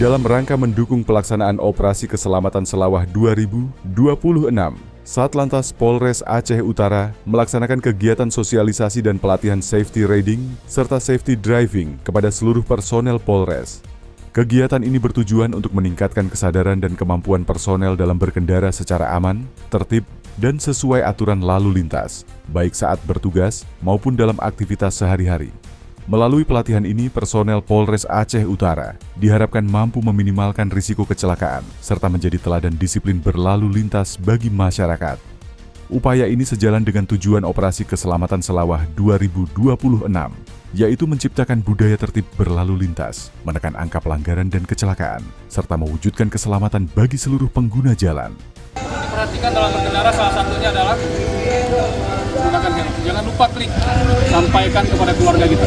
dalam rangka mendukung pelaksanaan Operasi Keselamatan Selawah 2026. Satlantas Polres Aceh Utara melaksanakan kegiatan sosialisasi dan pelatihan safety riding serta safety driving kepada seluruh personel Polres. Kegiatan ini bertujuan untuk meningkatkan kesadaran dan kemampuan personel dalam berkendara secara aman, tertib, dan sesuai aturan lalu lintas, baik saat bertugas maupun dalam aktivitas sehari-hari. Melalui pelatihan ini, personel Polres Aceh Utara diharapkan mampu meminimalkan risiko kecelakaan serta menjadi teladan disiplin berlalu lintas bagi masyarakat. Upaya ini sejalan dengan tujuan Operasi Keselamatan Selawah 2026, yaitu menciptakan budaya tertib berlalu lintas, menekan angka pelanggaran dan kecelakaan, serta mewujudkan keselamatan bagi seluruh pengguna jalan. Perhatikan dalam berkendara salah satunya adalah menggunakan helm. Jangan lupa klik, sampaikan kepada keluarga kita.